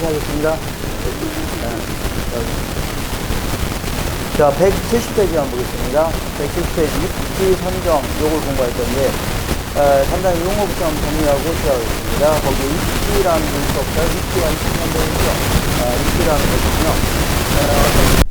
다시 하겠습니다. 자, 170페이지 한번 보겠습니다. 170페이지 입지 선정 요걸 공부할 건데 간단히 용어부터 한번 정리하고 시작하겠습니다. 거기 입지라는 문서부터 입지가 선정되죠. 입지라는 것은요,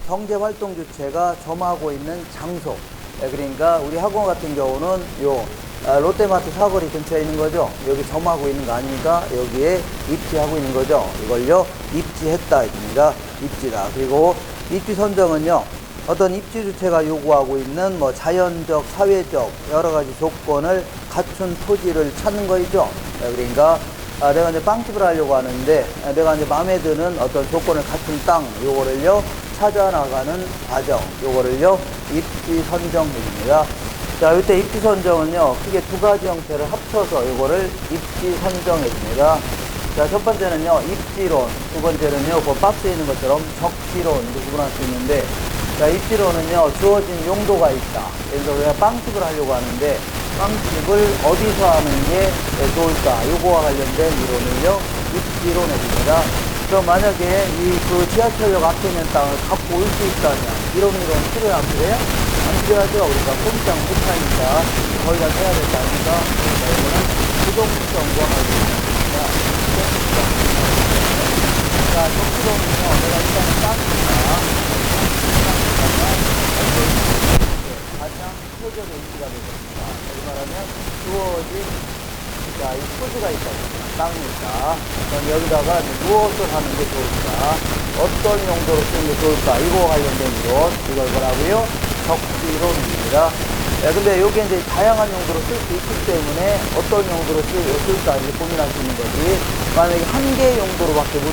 경제활동 주체가 점하고 있는 장소. 그러니까 우리 학원 같은 경우는 요 롯데마트 사거리 근처에 있는 거죠. 여기 점하고 있는 거 아닙니까? 여기에 입지하고 있는 거죠. 이걸요 입지했다 입니다. 입지다. 그리고 입지 선정은요, 어떤 입지 주체가 요구하고 있는 뭐 자연적, 사회적 여러 가지 조건을 갖춘 토지를 찾는 거죠. 그러니까 내가 이제 빵집을 하려고 하는데 내가 이제 마음에 드는 어떤 조건을 갖춘 땅 요거를요 찾아 나가는 과정, 요거를요 입지 선정입니다. 자, 이때 입지 선정은요 크게 두 가지 형태를 합쳐서 요거를 입지 선정입니다. 자, 첫 번째는요 입지론, 두 번째는요 그 박스에 있는 것처럼 적지론 이렇게 구분할 수 있는데, 자, 입지론은요 주어진 용도가 있다. 그래서 우리가 빵집을 하려고 하는데 빵집을 어디서 하는 게 좋을까, 요거와 관련된 이론을요 입지론입니다. 그럼 만약에 그 지하철역 앞에 있는 땅을 갖고 올 수 있다면 이런 이론 필요해 안 필요해요? 안 필요하죠. 그러니까 꼼짝 못하니까 거기다 해야 될 거 아닙니까? 그러니까 이거는 부동성과 관련됩니다. 자, 적지론은요 내가 일단 땅이니까 가장 표적의 위치가 되겠습니다. 여기 말하면 주어진 자, 이 토지가 있다. 땅이니까. 그럼 여기다가 무엇을 하는 게 좋을까? 어떤 용도로 쓰는 게 좋을까? 이거와 관련된 이론. 이걸 뭐라고요? 적지론입니다. 근데 여기에 이제 다양한 용도로 쓸 수 있기 때문에 어떤 용도로 쓸까 이제 고민할 수 있는 거지. 만약에 한 개 용도로밖에 못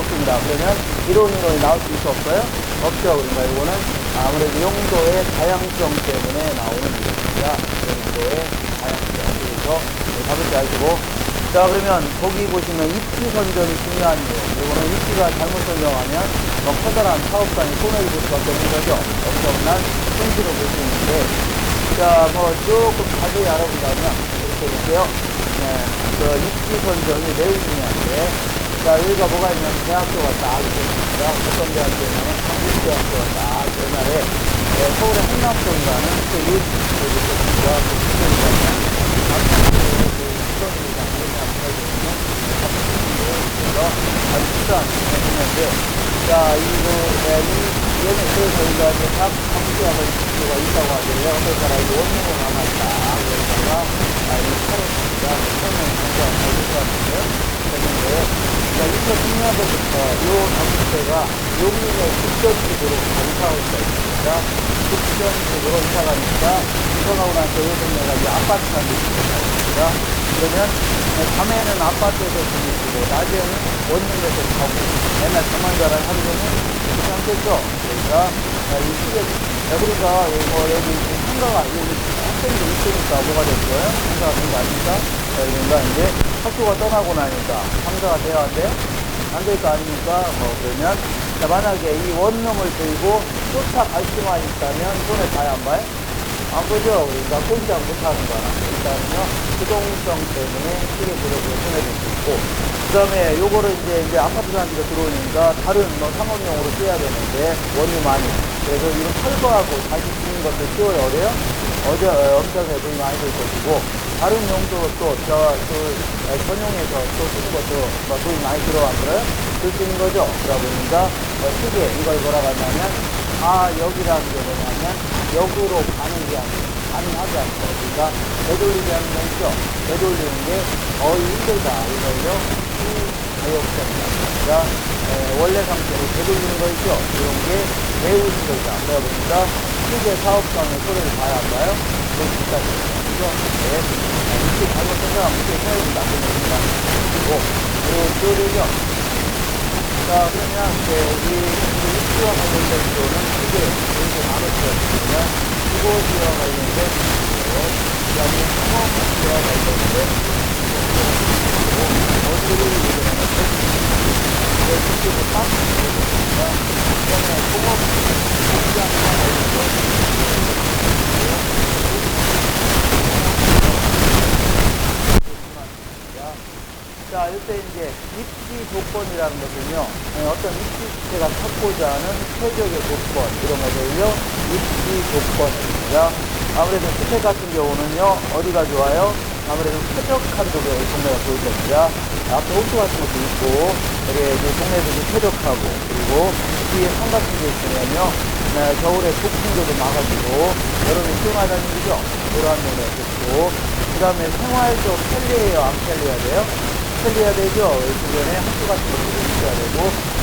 씁니다. 그러면 이론이 나올 수 있어 없어요? 없죠. 그러니까 이거는 아무래도 용도의 다양성 때문에 나오는 이론입니다. 용도의 다양성. 그래서 답을 잘 주고. 자, 그러면 거기 보시면 입지 선정이 중요한 이유. 이거는 입지가 잘못 선정하면 커다란 사업장이 손해를 볼 수밖에 없는 거죠. 엄청난 손실을 볼 수 있는데, 자, 조금 자세히 알아본다면 이렇게 볼게요. 네, 그 입지 선정이 매우 중요한데, 자, 여기가 뭐가 있냐면 대학교가 딱 있습니다. 어떤 대학교냐면 한국대학교가 딱 옛날에 서울의 한남동이라는 그 유학교가 아주 비싼 공연인데, 자, 얘는 그래서 우리가 이제 각 학교가 있다고 하길래 어떤 사람이 원룸을 남았다. 그러다가, 이 차례입니다. 처음에 공부한 잘못하는데, 했는데, 자, 2010년도부터 요 단체가 용인의 국전지구로 이사하고 있습니다. 국전지구로 이사가니까, 이사가고 나서 요 동네가 이제 아파트 사는 데 있습니다. 그러면 밤에는 아파트에서 주무시고 낮에는 원룸에서 자고 맨날 잠만 자라 하루 종일 그렇지 않겠죠? 그러니까 이 시계 그러니까 여기 상가가 여기 학생도 있으니까 뭐가 됐어요? 상가가 된 거 아닙니까? 그러니까 이제 학교가 떠나고 나니까 상가가 돼야 돼요? 안 될 거 아닙니까? 그러면 자, 만약에 이 원룸을 들고 쫓아갈 수만 있다면 손에 봐야 안 봐요? 안 보죠? 그러니까 꼼짝 못하는 거나 일단은요 부동성 때문에 크게 무릎을 손해볼 수 있고, 그 다음에 요거를 이제 아파트 단지가 들어오니까 다른 상업용으로 써야 되는데 원룸 아니, 그래서 이거 철거하고 다시 짓는 것도 쉬워요? 어려요? 엄청나게 돈이 많이 들 것이고, 다른 용도로 또 전용해서 또 쓰는 것도 돈이 많이 들어가더라요? 쓸 수 있는 거죠? 그러다 보니까 크게 이걸 뭐라고 하냐면 여기라는 게 뭐냐면 역으로 가능하지 않고, 그러니까 되돌리기 하는 거 있죠? 되돌리는 게 거의 힘들다. 이걸요 가역성이라고 합니다. 원래 상태로 되돌리는 거 있죠? 이런 게 매우 힘들다. 그러다 보니까 크게 사업성의 소리를 봐야 할까요? 너무 비싸죠. 그죠? 네. 이렇게 잘못 생각하면 이렇게 해야 된다. 그리고 그리고 자, 그러면 이제 이 입지와 관련된 이론은 크게 이렇게 나눴습니다. 주거지와 관련된 이론, 그 다음에 상업지와 관련된 어디를 얘기하는 실제로 땅이 있습니다. 그 다음에 공업 공장과 관련된 자, 자, 이때 이제 입지 조건이라는 것은요, 어떤 입지 주체가 찾고자 하는 최적의 조건, 이런 것들을요, 입지 조건입니다. 아무래도 주택 같은 경우는요, 어디가 좋아요? 아무래도 쾌적한 쪽에 동네가 좋을 겁니다. 앞에 호수 같은 것도 있고, 여기 이제 동네도 좀 쾌적하고, 그리고 뒤에 산 같은 게 있으면요, 겨울에 폭풍도 좀 막아주고, 여름에 시원하다는 얘기죠? 그러한 동네가 좋고, 그 다음에 생활도 편리해요? 안 편리해야 돼요? 편리해야 되죠? 주변에 학교 같은 것도 좀 있어야 되고,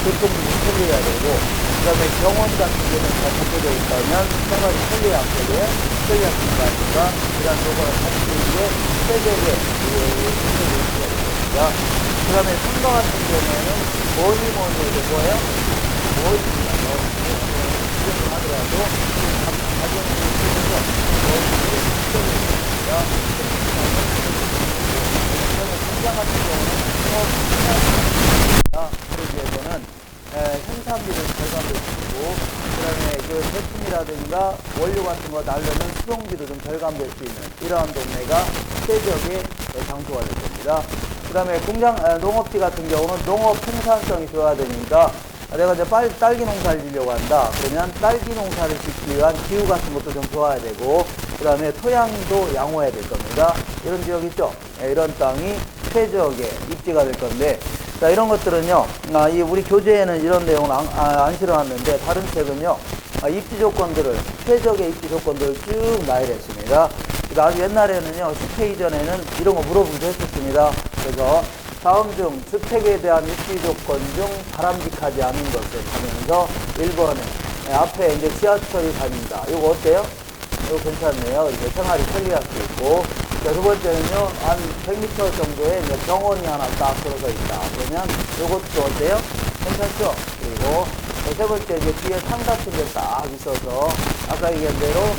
교통도 좀 편리해야 되고, 그 다음에 병원 같은 데는 잘 잡혀져 있다면 생활이 편리해야 안 편리해요? 편리할 수 있다니까, 그런 요거를 가지고 있는 게 세계의 문제를 있어야 됩니다. 그 다음에 상가 같은 경우에는 뭐니 해도 뭐예요? 뭐입니다. 지금 하더라도 가정이 있으면서 뭐니 있습니다. 성장 같은 경우는 그러기 위해서는 생산비를 절감될 수 있고, 그 다음에 그 제품이라든가 원료 같은 거 날려는 수송비도 좀 절감될 수 있는 이러한 동네가 최적의 장소가 될 겁니다. 그 다음에 공장, 농업지 같은 경우는 농업 생산성이 좋아야 되니까, 내가 이제 딸기 농사를 지려고 한다. 그러면 딸기 농사를 짓기 위한 기후 같은 것도 좀 좋아야 되고, 그 다음에 토양도 양호해야 될 겁니다. 이런 지역 있죠? 이런 땅이 최적의 입지가 될 건데, 자, 이런 것들은요, 우리 교재에는 이런 내용을 안 실어놨는데, 다른 책은요, 입지 조건들을, 최적의 입지 조건들을 쭉 나열했습니다. 아주 옛날에는요, 10회 이전에는 이런 거 물어보기도 했었습니다. 그래서 다음 중 주택에 대한 입지 조건 중 바람직하지 않은 것을 하면서 1번에 앞에 이제 지하철이 다닌다. 이거 어때요? 이거 괜찮네요. 이제 생활이 편리할 수 있고. 자, 두 번째는요, 한 100m 정도에 이제 병원이 하나 딱 들어서 있다. 그러면 이것도 어때요? 괜찮죠? 그리고 세 번째, 이제 뒤에 산 같은 게 딱 있어서, 아까 얘기한 대로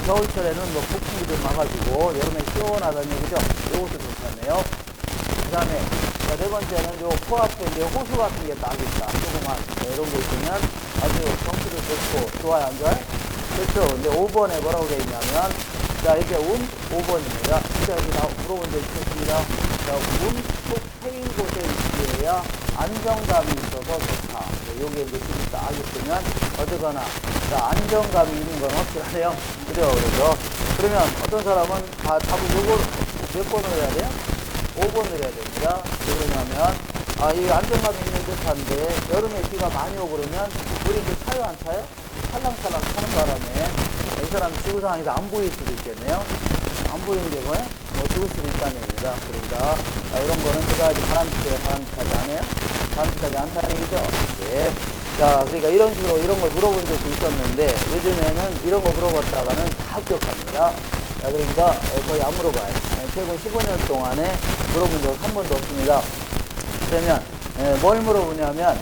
겨울철에는 뭐 폭풍이 좀 막아주고, 여름에 시원하다는 얘기죠? 이것도 좋겠네요. 그 다음에, 네 번째는 요 코앞에 이제 호수 같은 게 딱 있다. 조그만, 이런 거 있으면 아주 경치도 좋고, 좋아요, 안 좋아요? 그렇죠. 근데 5번에 뭐라고 되어 있냐면, 자, 이게 5번입니다. 진짜 여기 물어본 적 있겠습니다. 자, 속 패인 곳에 있어야 안정감이 있어서 좋다. 요게 이제 지금 딱 있으면, 어쨌거나, 자, 안정감이 있는 건 확실하네요. 그죠? 그래서, 그러면 어떤 사람은 답을 요거 몇 번을 해야 돼요? 5번을 해야 됩니다. 왜 그러냐면, 이 안정감이 있는 듯한데, 여름에 비가 많이 오고 그러면, 물이 이제 차요, 안 차요? 살랑살랑 타는 바람에, 이 사람 지구 상황에서 안 보일 수도 있겠네요. 안 보이는 게 뭐예요? 죽을 수도 있다는 얘기입니다. 그러니까, 이런 거는 그다지 바람직하지 않아요? 바람직하지 않다는 얘기죠? 네. 자, 그러니까 이런 식으로 이런 걸 물어본 적도 있었는데, 요즘에는 이런 거 물어봤다가는 다 합격합니다. 자, 그러니까 거의 안 물어봐요. 최근 15년 동안에 물어본 적 한 번도 없습니다. 그러면 뭘 물어보냐면,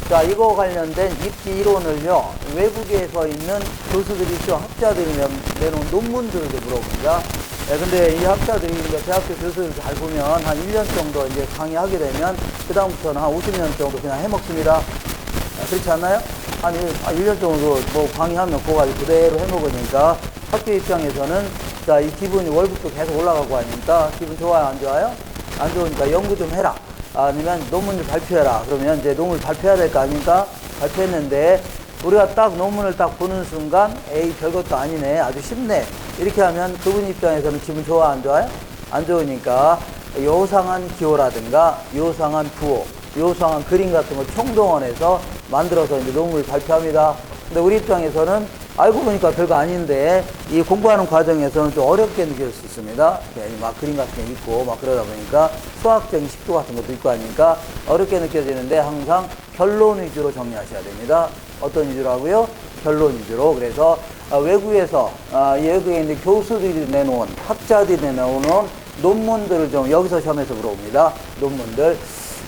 자, 이거 관련된 입지 이론을요, 외국에서 있는 교수들이 있죠, 학자들이 내놓은 논문들을 물어봅니다. 근데 이 학자들이 이제 대학교 교수들 잘 보면 한 1년 정도 이제 강의하게 되면 그다음부터는 한 50년 정도 그냥 해먹습니다. 그렇지 않나요? 한 1년 정도 뭐 강의하면 그거 가지고 그대로 해먹으니까 학교 입장에서는, 자, 이 기분이 월급도 계속 올라가고 하니까 기분 좋아요, 안 좋아요? 안 좋으니까 연구 좀 해라. 아니면 논문을 발표해라. 그러면 이제 논문을 발표해야 될 거 아닙니까? 발표했는데 우리가 딱 논문을 딱 보는 순간, 에이, 별것도 아니네, 아주 쉽네, 이렇게 하면 그분 입장에서는 기분 좋아, 안 좋아요? 안 좋으니까 요상한 기호라든가 요상한 부호, 요상한 그림 같은 걸 총동원해서 만들어서 이제 논문을 발표합니다. 근데 우리 입장에서는 알고 보니까 별거 아닌데, 이 공부하는 과정에서는 좀 어렵게 느낄 수 있습니다. 막 그림 같은 게 있고, 막 그러다 보니까 수학적인 식도 같은 것도 있고 하니까 어렵게 느껴지는데, 항상 결론 위주로 정리하셔야 됩니다. 어떤 위주라고요? 결론 위주로. 그래서 외국에서, 외국에 있는 교수들이 내놓은, 학자들이 내놓은 논문들을 좀 여기서 시험에서 물어봅니다. 논문들.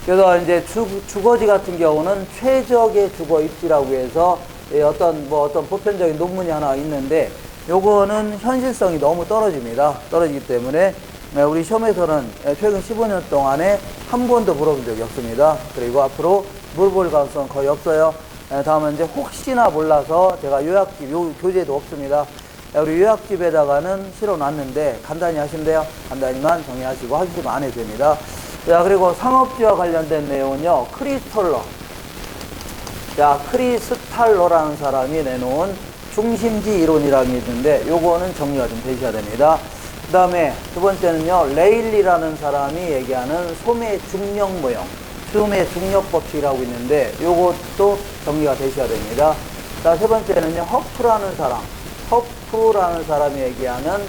그래서 이제 주거지 같은 경우는 최적의 주거 입지라고 해서 어떤 보편적인 논문이 하나 있는데, 요거는 현실성이 너무 떨어집니다. 떨어지기 때문에 우리 시험에서는 최근 15년 동안에 한 번도 물어본 적이 없습니다. 그리고 앞으로 물어볼 가능성은 거의 없어요. 다음은 이제 혹시나 몰라서 제가 요약집, 교재도 없습니다. 우리 요약집에다가는 실어놨는데 간단히 하시면 돼요. 간단히만 정리하시고 하시면 안 해도 됩니다. 자, 그리고 상업지와 관련된 내용은요, 크리스톨러. 자, 크리스탈러라는 사람이 내놓은 중심지 이론이라는 게 있는데, 요거는 정리가 좀 되셔야 됩니다. 그 다음에 두 번째는요, 레일리라는 사람이 얘기하는 소매 중력 모형, 소매 중력 법칙이라고 있는데, 요것도 정리가 되셔야 됩니다. 자, 세 번째는요, 허프라는 사람이 얘기하는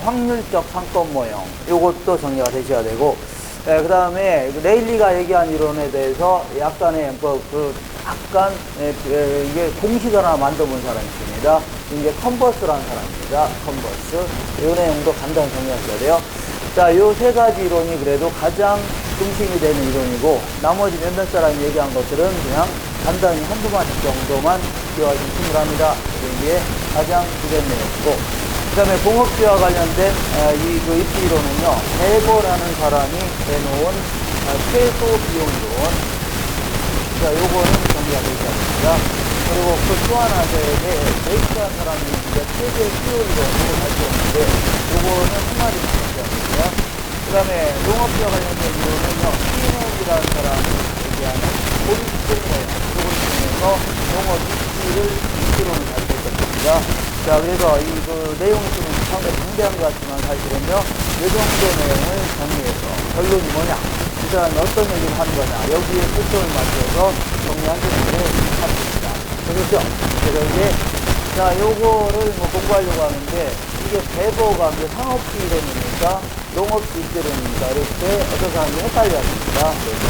확률적 상권 모형, 요것도 정리가 되셔야 되고, 그 다음에 레일리가 얘기한 이론에 대해서 약간의 이게 공식을 하나 만들어본 사람이 있습니다. 이게 컨버스라는 사람입니다. 컨버스. 이 내용도 간단히 정리하셔야 돼요. 자, 요 세 가지 이론이 그래도 가장 중심이 되는 이론이고, 나머지 몇몇 사람이 얘기한 것들은 그냥 간단히 한두 마디 정도만 기억하시면 충분합니다. 이게 가장 주된 내용이고, 그 다음에 공업지와 관련된 입지 이론은요, 베버라는 사람이 내놓은 최소 비용 이론. 자, 요거는 정리가 되지 않습니다. 그리고 또 하나, 베이스라는 사람이 이제 최대 수요 이론으로 발표했는데, 요거는 한마디로 정리합니다. 그 다음에 농업지와 관련된 이론은요, CNN이라는 사람이 얘기하는 고립성 모형, 이걸 통해서 농업 입지론을 발표했습니다. 자, 그래서 내용이 좀 상당히 방대한 것 같지만 사실은요, 이 정도 내용을 정리해서 결론이 뭐냐, 이 사람이 어떤 얘기를 하는 거냐, 여기에 초점을 맞춰서 정리하시는 게 합니다. 그렇죠? 그래서 이제, 자, 요거를 공부하려고 하는데, 이게 베버가 상업지 이론입니까? 농업지 이론입니까? 이렇게 어떤 사람이 헷갈려 합니다. 그래서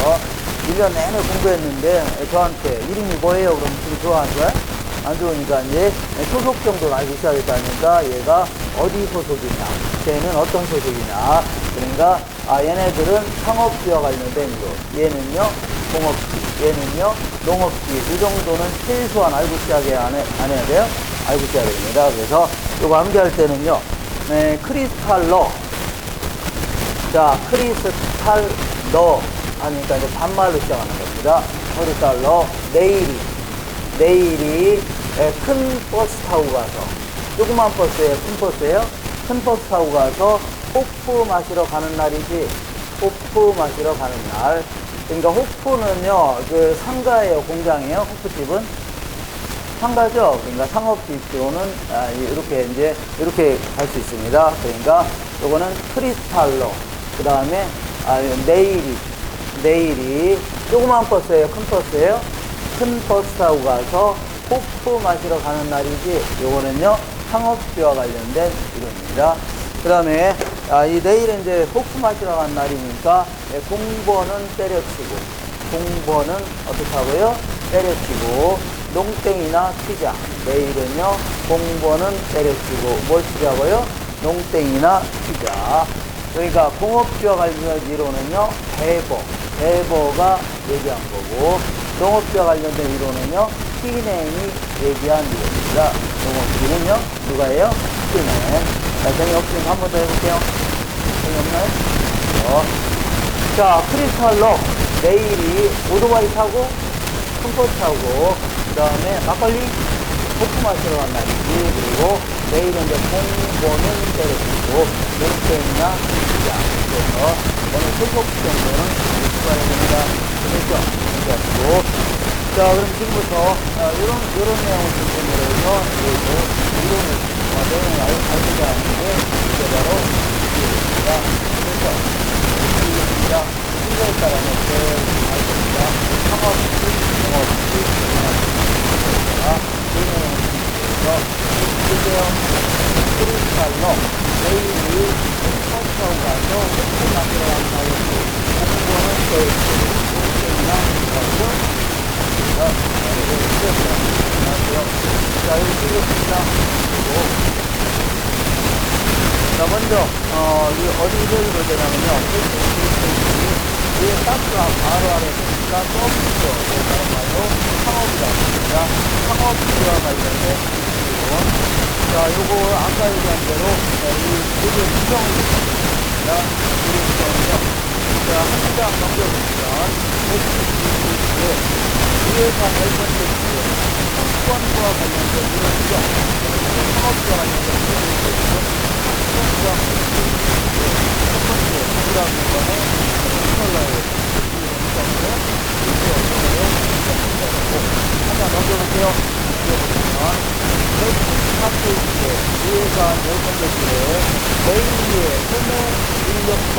1년 내내 공부했는데, 저한테 이름이 뭐예요? 그러면 지금 좋아하는 거야? 안 좋으니까 이제 소속 정도를 알고 있어야겠다니까 얘가 어디 소속이냐, 쟤는 어떤 소속이냐. 그러니까 얘네들은 상업지와 관련된 거, 얘는요 공업지, 얘는요 농업지. 이 정도는 최소한 알고 시작해 안 해야 돼요? 알고 시작해야 됩니다. 그래서 이거 암기할 때는요, 크리스탈러. 자, 크리스탈러 하니까 이제 반말로 시작하는 겁니다. 크리스탈러. 내일이 큰 버스 타고 가서, 조그만 버스예요? 큰 버스예요? 큰 버스 타고 가서 호프 마시러 가는 날이지. 호프 마시러 가는 날. 그러니까 호프는요, 상가예요? 공장이에요? 호프집은? 상가죠? 그러니까 상업지표는 이렇게 갈 수 있습니다. 그러니까 요거는 크리스탈러. 그 다음에 내일이 조그만 버스예요? 큰 버스예요? 큰 버스 타고 가서 호프 마시러 가는 날이지. 요거는요, 상업지와 관련된 이론입니다. 그 다음에, 이 내일은 이제 호프 마시러 가는 날이니까, 공번은 때려치고, 공번은 어떻게 하고요? 때려치고, 농땡이나 치자. 내일은요, 공번은 때려치고, 뭘 치자고요? 농땡이나 치자. 그러니까 공업지와 관련된 이론은요, 베버가 얘기한 거고, 농업지와 관련된 이론은요, CNN이 얘기한 이론입니다. 농업지는요, 누가예요? CNN. 자, 재미없으면 한 번 더 해볼게요. 재미없나요? 자, 크리스탈러. 내일이 오토바이 타고, 큰 버스 타고, 그 다음에 막걸리, 호프 마시러 간 날이지. 그리고 내일은 이제 공보는 때려주고, 농땡이나 치자. 그래서 어느 소속 정도는 추가해야 됩니다. 그렇죠? 그래가지고. 자, 그럼 지금부터, 요런 내용을 중심으로 해서, 이론을, 내용을 알고자 하는데, 이게 바로, 이론입니다. 그래서, 이론입니다. 순서에 따라서 알 겁니다. 상업지, 농업지, 이 내용을 중심으로 해서, 크리스탈러, 내일이 버스하고 가서 호프 만들어 간 날이고, 공부는 공부나 공부는 자, 여기 찍었습니다. 자, 먼저, 어디를 보자면요, 위에 가스가 바로 아래 보니까 서비스, 다른 말로 상업이라고 합니다. 상업지와 관련된 이론. 자, 요거 아까 얘기한 대로, 이게 구성을 했습니다. 이게 구성은요. 자, 한 장 넘겨보시면, 위에서 열 번째 주제, 상권과 관련된 이론이죠. 상업과 관련된 이론이죠. 첫 번째, 동그라미 번에 스컬러에 하나 넘겨볼게요. 넘겨보시면, 114페이지에 위에가 10번째에 제2의 소매 인력법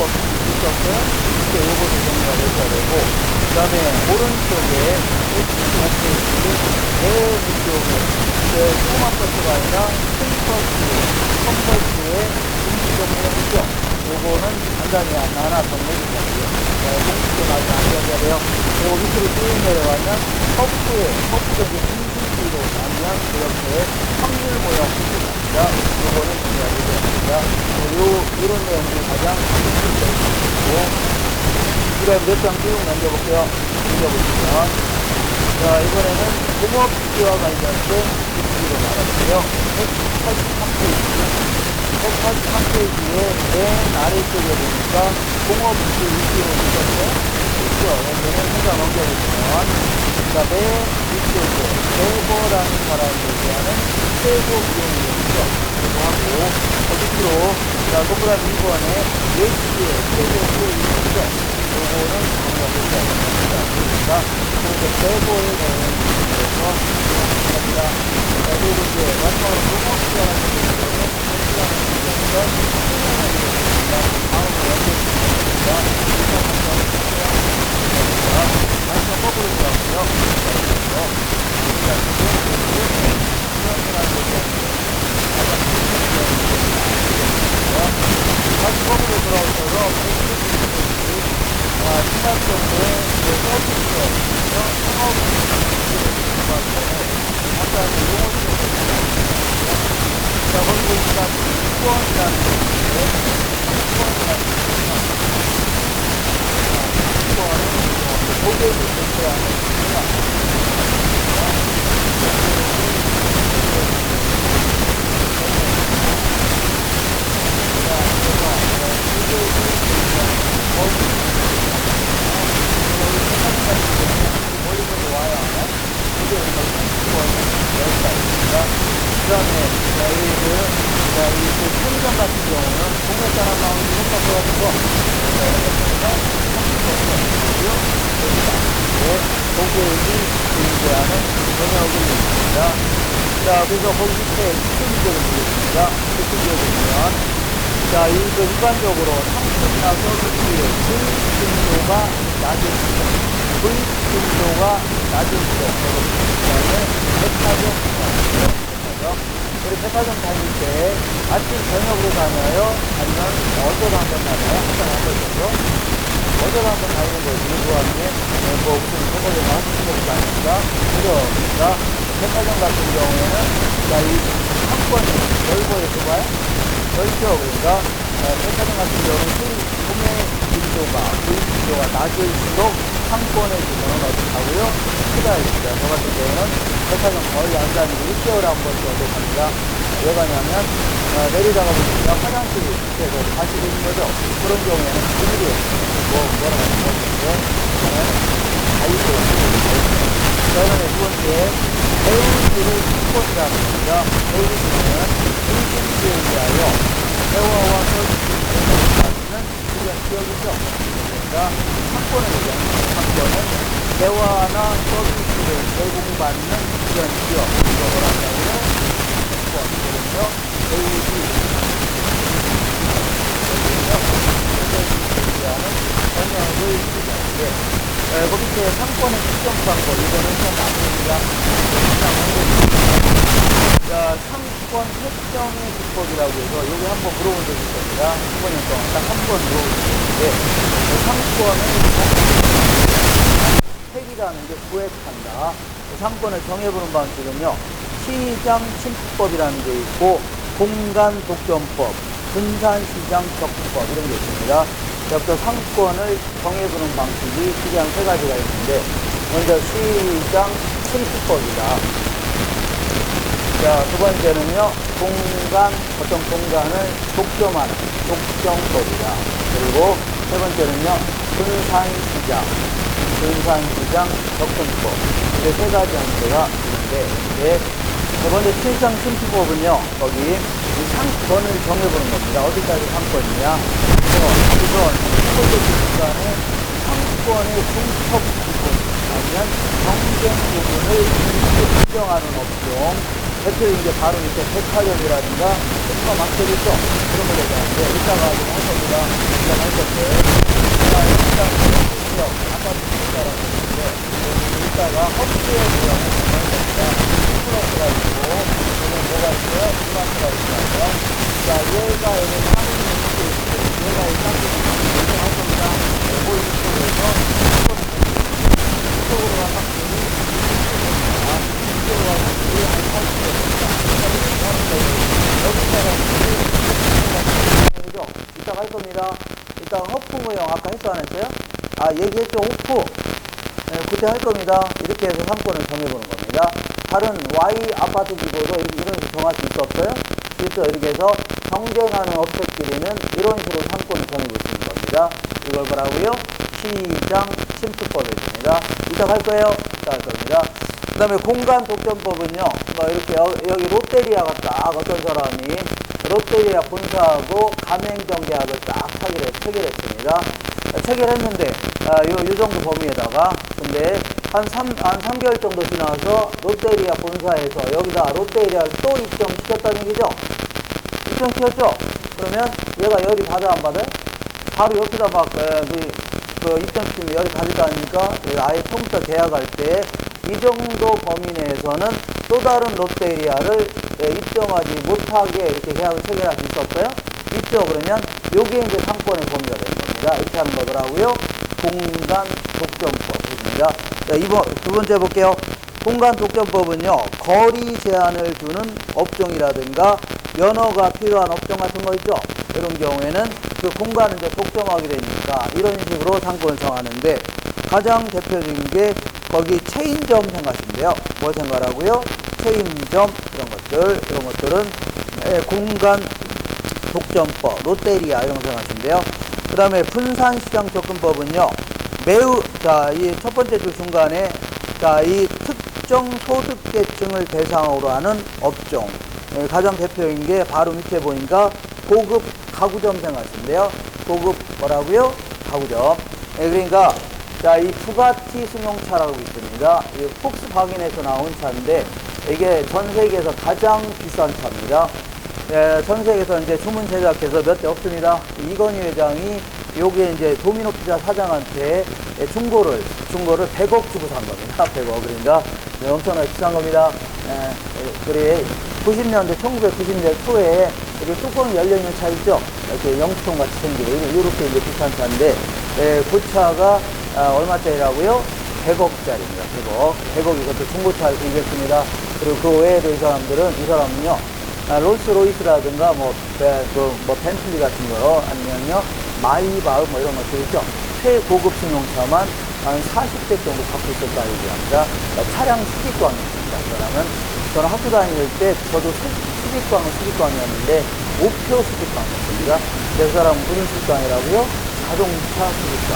있었어요. 이때 요거를 정리가 되셔야 되고, 그 다음에 오른쪽에 115페이지에 대문쪽에 조그만 버스가 아니라 큰 버스, 큰 버스의 공식적 모양이죠. 요거는 간단히 하나 정리해주셔야돼요. 공식적 아주 안 되어야 돼요. 그리고 밑으로 쭉 내려가면 허프의 중심지로 나면 이렇게 확률 모양 구조입니다. 요거는 정리하게 됩니다. 이런 내용들이 가장 중심적이고, 그 다음에 몇 장 쭉 넘겨볼게요. 넘겨보시면, 자, 이번에는 공업지와 관련된 기술로 나갔고요. 183페이지에 맨 아래쪽에 보니까 공업지 위치로 있었죠. 그렇죠. 여기는 혼자 넘겨보시면, 자, 맨 위쪽에 세보라는 사람을 얘기하는 세보 비용이 있죠. 그리고 하고, 밑으로, 자, 동그라미 2번에 예시의 세보 비용이 있죠. 요거는 정리하셔야 됩니다. 그래서 세보의 내용을 통해서 합니다. 그리고 이제 마지막으로 공업지와 관련된 내용은 다음으로 연결됩니다. 마지막 거꾸로 들어가고요. 다시 거꾸로 들어오셔서 신학정부의 서비스, 창업을 아까 용어를 자, 거기 보니까 후원이라는 게 있는데, 후원이라는 게 있구나. 후원은 고객을 대표하는 거구나. 멀리서 와야 하나? 이게 후원은 여기가 있습니다. 그 다음에, 이 편의점 같은 경우는 동네 사람 나오는 것 같아가지고, 고객이 존재하는 영역을 얘기합니다. 자, 그래서 거기 밑에 특징지역을 보겠습니다. 특징지역을 보면, 자, 일반적으로 상품이나 서비스의 불이익도가 낮을수록, 그 다음에 백화점, 우리 백화점 다닐 때 아침 저녁으로 다녀요? 아니면 어제도 한번 다녀요? 항상 한 번 정도? 어제도 한번 다니는 거지. 누구한테 무슨 백화점 하시는 것도 아닙니다. 그죠? 그러니까 백화점 같은 경우에는 자, 이 상권이 넓어요. 그거요? 넓죠? 그러니까 백화점 같은 경우는 구매 빈도가 낮을수록 상권의 규모는 어떻다고요? 크다 했습니다. 저 같은 경우는 백화점 거의 안 다니고 6개월에 한 번 정도 갑니다. 왜 가냐면 내리다가 보니까 화장실이 있어서 가시고 있는 거죠. 그런 경우에는 비밀이 뭐라고 하는 건데 저는 자유도 저는 두 번째 배우들을 스포츠라고 합니다. 배우들은 인증지에 위하여 대화와 서비스를 가지는 주변 지역이죠. 그러니까 상권을 얘기하는 상권은 대화나 서비스를 제공받는 주변 지역, 이걸 한다고요. 상권이거든요. 배우지, 얘기하는 영역을 얘기하는데, 그 밑에 상권의 특정 방법, 이거는 좀 나쁩니다. 자, 상권 설정의 기법이라고 해서 여기 한번 물어본 적이 있습니다. 15년 동안 딱 한 번 물어본 적이 있는데, 상권을 택이라는 게 구획한다. 상권을 정해보는 방식은요, 시장 침투법이라는 게 있고, 공간 독점법, 분산시장 접근법 이런 게 있습니다. 여기서 상권을 정해보는 방식이 크게 한 세 가지가 있는데, 먼저 시장 침투법이다. 자, 두 번째는요, 어떤 공간을 독점하는 독점법이다. 그리고 세 번째는요, 분산시장 접근법. 이렇게 세 가지 형태가 있는데, 네 번째 최장 침투법은요, 거기 이 상권을 정해보는 겁니다. 어디까지 상권이냐. 우선 첫 번째 중간에 상권의 중첩 부분, 아니면 경쟁 부분을 인정하는 업종, 대표적인 게 바로 이렇게 백화점이라든가 슈퍼마켓이죠. 그런 걸 얘기하는데, 이따가 좀 할 겁니다. 일단 할 건데, 일단 아까 문자라고 했는데, 이따가 헛수의 모양을 정할 겁니다. 플러스가 있고, 여기는 뭐가 있어요? 플러스가 있어요. 자, 얘가 여기 상품이 있고, 얘가 이 상품이 있고, 할 겁니다. 뭐 이쪽에서, 이쪽으로 가 상품이 이쪽으로 가 상품이 한 80%입니다. 여기다가 이따가 할 겁니다. 일단 허풍의형 아까 했어 안 했어요? 아, 얘기했죠. 오프. 네, 그때 할 겁니다. 이렇게 해서 상권을 정해보는 겁니다. 다른 Y 아파트 기고도 이런 식으로 정할 수 있었어요? 그래서 이렇게 해서 경쟁하는 업체끼리는 이런 식으로 상권을 정해볼 수 있는 겁니다. 이걸 뭐라고요? 시장 침투법입니다. 이따가 할 거예요. 이따가 할 겁니다. 그 다음에 공간 독점법은요, 뭐 이렇게 여기 롯데리아가 딱 어떤 사람이 롯데리아 본사하고 가맹점 계약을 딱 체결했습니다. 체결했는데, 요 정도 범위에다가, 근데 한 3개월 정도 지나서 롯데리아 본사에서 여기다 롯데리아를 또 입점시켰다는 얘기죠? 입점시켰죠? 그러면 얘가 열이 받아 안 받아요? 바로 여기다 막, 입점시키면 열이 받을 거 아닙니까? 아예 처음부터 계약할 때, 이 정도 범위 내에서는 또 다른 롯데리아를 입점하지 못하게 이렇게 계약을 체결할 수 있었어요? 있죠? 그러면 요게 이제 상권의 범위가 되는 겁니다. 이렇게 하는 거더라고요. 공간 독점법입니다. 자, 두 번째 볼게요. 공간 독점법은요, 거리 제한을 두는 업종이라든가 면허가 필요한 업종 같은 거 있죠? 이런 경우에는 그 공간을 이제 독점하게 되니까 이런 식으로 상권을 정하는데, 가장 대표적인 게 거기 체인점 생각하시는데요. 뭘 생각하라고요? 체인점, 이런 것들은 공간 독점법, 롯데리아 이런 거 생각하시는데요. 그 다음에 분산시장 접근법은요, 이 첫 번째 줄 중간에, 이 특정 소득계층을 대상으로 하는 업종. 가장 대표적인 게 바로 밑에 보니까 고급 가구점 생각하시는데요. 고급 뭐라고요? 가구점. 그러니까, 이 부가티 승용차라고 있습니다. 이 폭스바겐에서 나온 차인데, 이게 전 세계에서 가장 비싼 차입니다. 전 세계에서 이제 주문 제작해서 몇 대 없습니다. 이건희 회장이 요게 이제 도미노 피자 사장한테 중고를 100억 주고 산 겁니다. 100억. 그러니까 엄청나게 비싼 겁니다. 그래 1990년대 초에 이렇게 뚜껑이 열려있는 차 있죠? 이렇게 영수통 같이 생기고 이렇게 이제 비싼 차인데, 그 차가 얼마짜리라고요? 100억짜리입니다. 100억 이것도 중고차를 구입했습니다. 그리고 그 외에도 이 사람은요, 롤스로이스라든가 벤틀리 같은 거, 아니면요, 마이바흐 이런 것들 있죠? 최고급 승용차만 한 40대 정도 갖고 있었다 얘기합니다. 차량 수직광이었습니다. 저는 학교 다닐 때 저도 수직광이었는데, 목표 수직광이었습니다. 그 사람은 무슨 수직광이라고요? 자동차 수직광.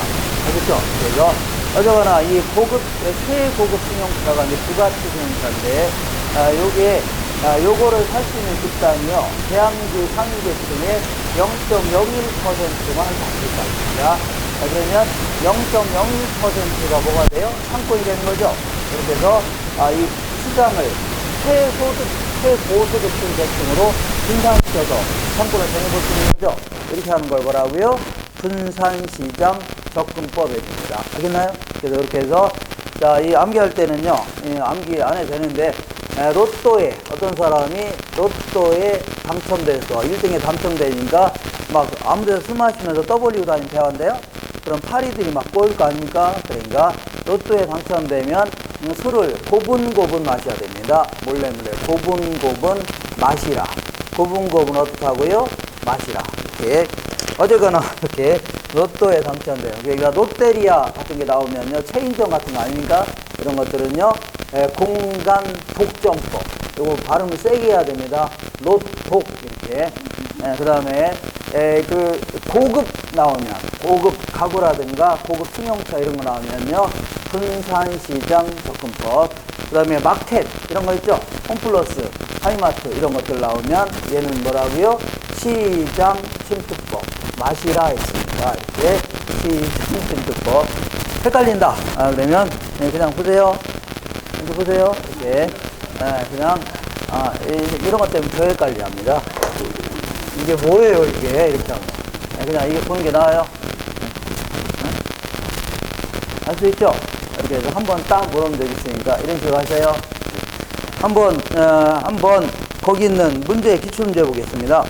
알겠죠? 그래서, 어쨌거나 이 최고급 승용차가 이제 부가티 승용차인데, 요거를 살 수 있는 집단이요, 대한민국 상위 계층의 0.01%만 갖고 있습니다. 그러면 0.01%가 뭐가 돼요? 상권이 되는 거죠. 그렇게 해서 이 시장을 최고소득층 계층으로 분산시켜서 상권을 정해볼 수 있는 거죠. 이렇게 하는 걸 뭐라고요? 분산시장 접근법입니다. 알겠나요? 그래서 이렇게 해서 이 암기할 때는요, 암기 안 해도 되는데, 로또에 어떤 사람이 로또에 당첨돼서 1등에 당첨되니까 막 아무 데서 술 마시면서 떠벌리고 다니는 대화인데요. 그럼 파리들이 막 꼬일 거 아닙니까? 그러니까 로또에 당첨되면 술을 고분고분 마셔야 됩니다. 몰래 고분고분 마시라. 고분고분 어떻게 하고요? 마시라. 이렇게 어쨌거나 이렇게 로또에 당첨돼요. 그러니까 롯데리아 같은 게 나오면요, 체인점 같은 거 아닙니까? 이런 것들은요, 공간 독점법. 요거 발음을 세게 해야 됩니다. 롯독 이렇게. 그 다음에 고급 나오면, 고급 가구라든가 고급 승용차 이런 거 나오면요, 분산시장 접근법. 그 다음에 마켓 이런 거 있죠. 홈플러스, 하이마트 이런 것들 나오면 얘는 뭐라고요? 시장 침투법. 맛이라 했습니다. 이렇게 시장 침투법. 헷갈린다. 그러면 그냥 보세요. 이렇게 보세요. 이렇게 그냥 이런 것 때문에 더 헷갈려합니다. 이게 뭐예요, 이게? 이렇게 하면. 그냥 이게 보는 게 나아요. 알 수 있죠? 이렇게 해서 한번 딱 물으면 되겠으니까, 이런 식으로 하세요. 한번 거기 있는 문제, 기출문제 보겠습니다.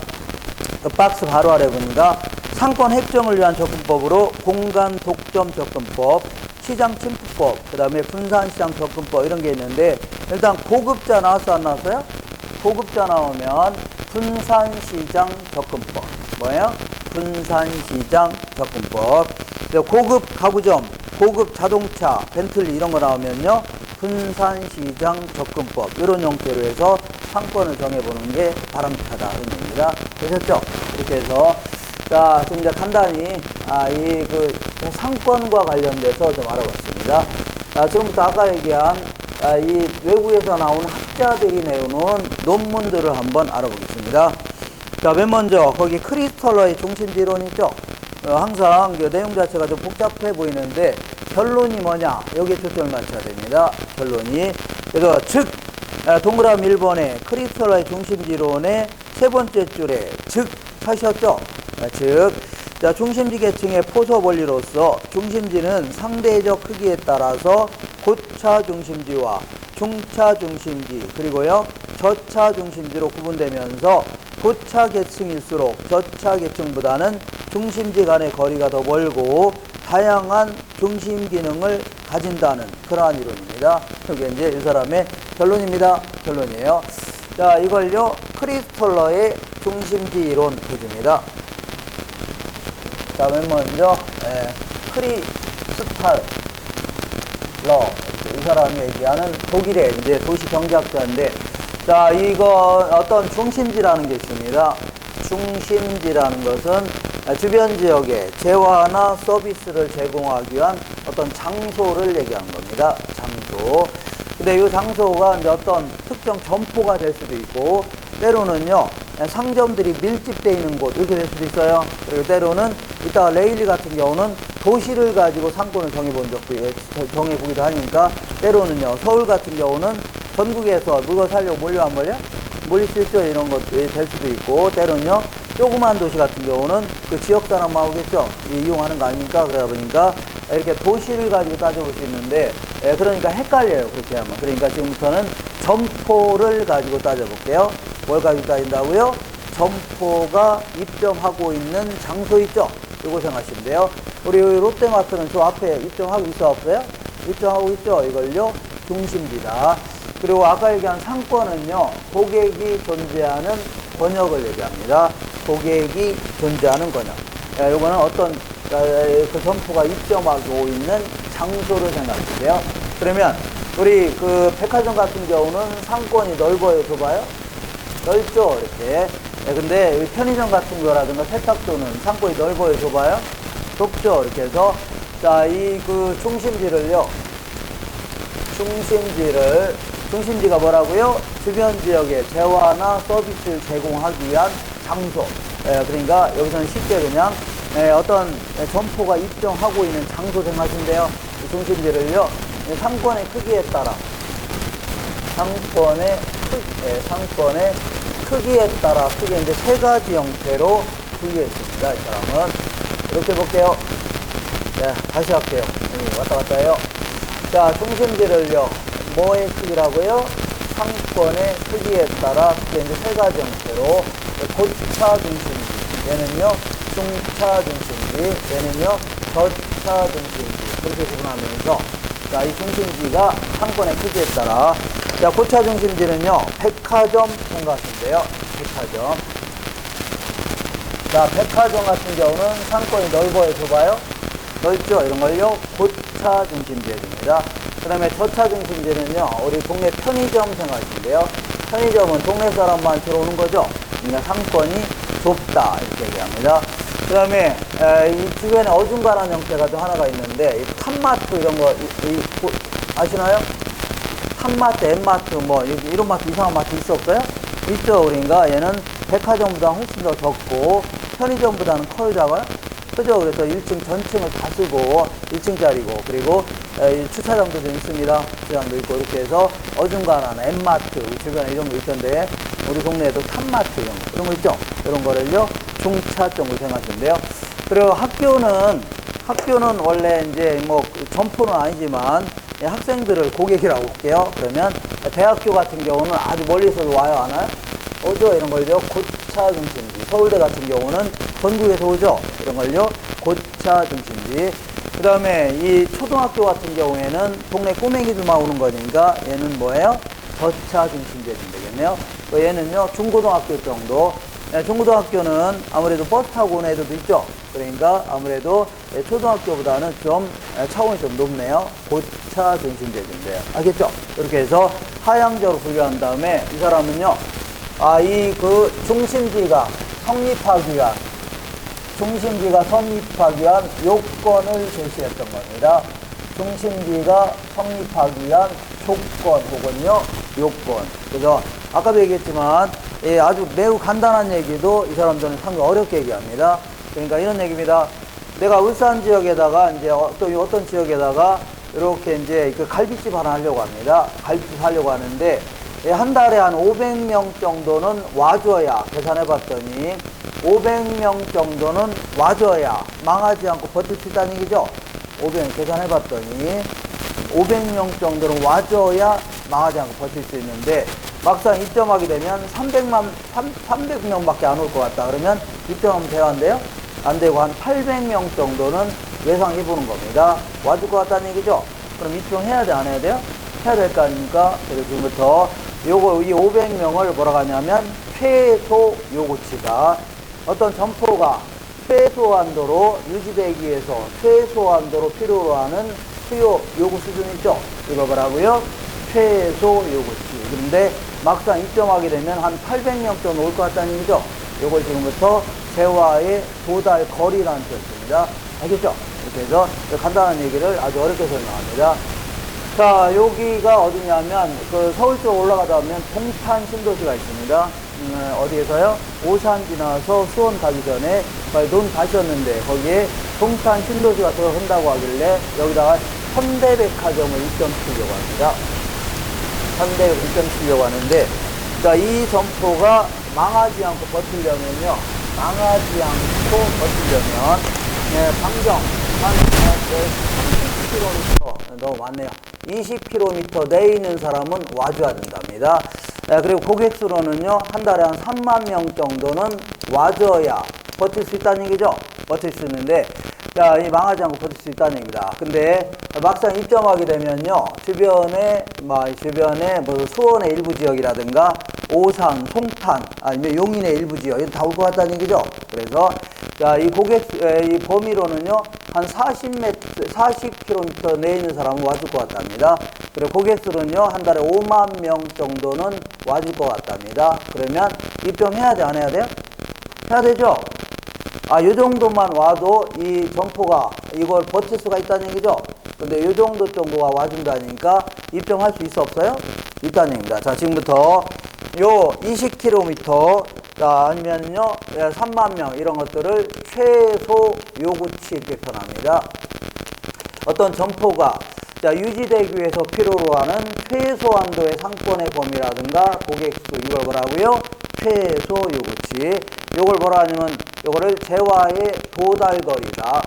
박스 바로 아래 봅니다. 상권 획정을 위한 접근법으로 공간 독점 접근법, 시장 침투법, 그 다음에 분산시장 접근법 이런 게 있는데, 일단 고급자 나왔어, 안 나왔어요? 고급자 나오면 분산시장 접근법. 뭐예요? 분산시장 접근법. 고급 가구점, 고급 자동차, 벤틀리 이런 거 나오면요, 분산시장 접근법. 이런 형태로 해서 상권을 정해보는 게 바람직하다. 이런 얘기입니다. 되셨죠? 이렇게 해서, 자, 좀 이제 간단히, 상권과 관련돼서 좀 알아봤습니다. 지금부터 아까 얘기한, 이 외국에서 나온 학자들이 내오는 논문들을 한번 알아보겠습니다. 자, 맨 먼저, 거기 크리스털러의 중심지론 있죠? 항상 그 내용 자체가 좀 복잡해 보이는데, 결론이 뭐냐? 여기에 초점을 맞춰야 됩니다. 결론이. 그래서, 즉, 동그라미 1번에 크리스털러의 중심지론의 세 번째 줄에, 즉, 하셨죠? 즉, 자, 중심지 계층의 포섭 원리로서 중심지는 상대적 크기에 따라서 고차 중심지와 중차 중심지, 그리고요, 저차 중심지로 구분되면서 고차 계층일수록 저차 계층보다는 중심지 간의 거리가 더 멀고 다양한 중심 기능을 가진다는 그러한 이론입니다. 이게 이제 이 사람의 결론입니다. 결론이에요. 자, 이걸요, 크리스털러의 중심지 이론 해줍니다. 자, 맨 먼저, 크리스탈러. 이 사람이 얘기하는 독일의 이제 도시 경제학자인데, 자, 이거 어떤 중심지라는 게 있습니다. 중심지라는 것은 주변 지역에 재화나 서비스를 제공하기 위한 어떤 장소를 얘기하는 겁니다. 장소. 근데 이 장소가 이제 어떤 특정 점포가 될 수도 있고, 때로는요, 상점들이 밀집되어 있는 곳, 이렇게 될 수도 있어요. 그리고 때로는, 이따가 레일리 같은 경우는 도시를 가지고 상권을 정해보기도 하니까, 때로는요, 서울 같은 경우는 전국에서 물건 사려고 몰려 안 몰려? 몰릴 수 있죠. 이런 것들이 될 수도 있고, 때로는요, 조그만 도시 같은 경우는 그 지역 사람만 오겠죠. 이용하는 거 아닙니까? 그러다 보니까 이렇게 도시를 가지고 따져볼 수 있는데, 그러니까 헷갈려요. 그렇게 하면. 그러니까 지금부터는 점포를 가지고 따져볼게요. 뭘 가지고 따진다고요? 점포가 입점하고 있는 장소 있죠? 이거 생각하시면 돼요. 우리 롯데마트는 저 앞에 입점하고 있어 없어요? 입점하고 있죠? 이걸요, 중심지다. 그리고 아까 얘기한 상권은요, 고객이 존재하는 권역을 얘기합니다. 고객이 존재하는 권역. 요거는 어떤 그 점포가 입점하고 있는 장소를 생각하세요. 그러면 우리 그 백화점 같은 경우는 상권이 넓어요, 좁아요? 넓죠, 이렇게. 근데 편의점 같은 거라든가 세탁소는 상권이 넓어요, 좁아요? 좁죠, 이렇게 해서. 자, 이 그 중심지를요, 중심지가 뭐라고요? 주변 지역에 재화나 서비스를 제공하기 위한 장소. 그러니까 여기서는 쉽게 그냥 어떤 점포가 입점하고 있는 장소 생각하시면 이 중심지를요, 상권의 크기에 따라, 상권의 크기에 따라 크게 이제 세 가지 형태로 분류했습니다. 이 사람은. 이렇게 볼게요. 자, 다시 할게요. 왔다 갔다 해요. 자, 중심지를요, 뭐의 크기라고요? 상권의 크기에 따라 크게 이제 세 가지 형태로, 고차 중심지, 얘는요, 중차 중심지, 얘는요, 저차 중심지, 그렇게 구분하면서, 자, 이 중심지가 상권의 크기에 따라, 자, 고차 중심지는요, 백화점 생각하시면 돼요. 백화점. 자, 백화점 같은 경우는 상권이 넓어요, 좁아요? 넓죠? 이런 걸요, 고차 중심지 해줍니다. 그 다음에 저차 중심지는요, 우리 동네 편의점 생각하시면 돼요. 편의점은 동네 사람만 들어오는 거죠? 그러니까 상권이 좁다, 이렇게 얘기합니다. 그 다음에 이 주변에 어중간한 형태가 또 하나가 있는데 이 탑마트 이런 거 아시나요? 탑마트, 엠마트 뭐 이런 마트, 이상한 마트 있어 없어요? 있죠. 그러니까 얘는 백화점보다 훨씬 더 적고 편의점보다는 커요, 작아요? 그죠? 그래서 1층 전층을 다 쓰고 1층짜리고 그리고 주차장도 좀 있습니다. 주차장도 있고 이렇게 해서 어중간한 엠마트 주변에 이런 거 있던데 우리 동네에도 탑마트 이런 거 있죠? 이런 거를요 중차점으로 생각하시면 돼요. 그리고 학교는 원래 이제 뭐 점포는 아니지만 학생들을 고객이라고 볼게요. 그러면 대학교 같은 경우는 아주 멀리서도 와요, 안 와요? 오죠? 이런 걸요 고차 중심지. 서울대 같은 경우는 전국에서 오죠? 이런 걸요 고차 중심지. 그 다음에 이 초등학교 같은 경우에는 동네 꼬맹이들만 오는 거니까 얘는 뭐예요? 저차 중심지가 되겠네요. 얘는요 중고등학교 정도. 중고등학교는 아무래도 버스 타고 오는 애들도 있죠. 그러니까 아무래도 초등학교보다는 좀 차원이 좀 높네요. 고차 중심제인데요. 알겠죠? 이렇게 해서 하향적으로 분류한 다음에 이 사람은요, 이 그 중심지가 성립하기 위한 요건을 제시했던 겁니다. 중심지가 성립하기 위한 조건 혹은요 요건. 그래서 아까도 얘기했지만 아주 매우 간단한 얘기도 이 사람들은 상당히 어렵게 얘기합니다. 그러니까 이런 얘기입니다. 내가 울산 지역에다가 이제 어떤 지역에다가 이렇게 이제 그 갈비집 하나 하려고 합니다. 갈비집 하려고 하는데 한 달에 한 500명 정도는 와줘야, 계산해 봤더니 500명 정도는 와줘야 망하지 않고 버틸 수 있다는 얘기죠. 500명 계산해 봤더니 500명 정도는 와줘야 망하지 않고 버틸 수 있는데 막상 입점하게 되면 300명밖에 안 올 것 같다. 그러면 입점하면 돼요, 안 돼요? 안 되고 한 800명 정도는 예상해 보는 겁니다. 와줄 것 같다는 얘기죠? 그럼 입점해야 돼, 안 해야 돼요? 해야 될 거 아닙니까? 그래서 지금부터 이 500명을 뭐라고 하냐면 최소 요구치다. 어떤 점포가 최소한도로 유지되기 위해서 최소한도로 필요로 하는 수요 요구 수준 있죠? 이거 뭐라고요? 최소 요구치. 그런데 막상 입점하게 되면 한 800명 정도 올 것 같다는 얘기죠? 요걸 지금부터 재화의 도달 거리라는 뜻입니다. 알겠죠? 이렇게 해서 간단한 얘기를 아주 어렵게 설명합니다. 자, 여기가 어디냐면 그 서울 쪽 올라가다 보면 동탄 신도시가 있습니다. 어디에서요? 오산 지나서 수원 가기 전에 논 가셨는데 거기에 동탄 신도시가 들어선다고 하길래 여기다가 현대백화점을 입점시키려고 합니다. 현대백화점 입점시키려고 하는데, 자, 이 점포가 망하지 않고 버티려면요, 반경 한 30km, 너무 많네요. 20km 내에 있는 사람은 와줘야 된답니다. 그리고 고객 수로는요, 한 달에 한 3만 명 정도는 와줘야 버틸 수 있다는 얘기죠. 버틸 수 있는데, 자, 이 망하지 않고 버틸 수 있다는 얘기입니다. 근데 막상 입점하게 되면요, 주변에 뭐 수원의 일부 지역이라든가 오산, 송탄, 아니면 용인의 일부 지역, 이거 다 올 것 같다는 얘기죠. 그래서 자, 이 범위로는요, 한 40km 내에 있는 사람은 와줄 것 같답니다. 그리고 고객 수는요, 한 달에 5만 명 정도는 와줄 것 같답니다. 그러면 입점해야 돼, 안 해야 돼요? 해야 되죠? 요 정도만 와도 이 점포가 이걸 버틸 수가 있다는 얘기죠? 근데 요 정도 정도가 와준다니까 입점할 수 있어, 없어요? 있다는 얘기입니다. 자, 지금부터 요 20km, 자, 아니면요, 3만 명, 이런 것들을 최소 요구치 이렇게 표현합니다. 어떤 점포가, 자, 유지되기 위해서 필요로 하는 최소한도의 상권의 범위라든가 고객수, 이걸 뭐라고요? 최소 요구치. 요걸 뭐라 하냐면, 요거를 재화의 도달거리다.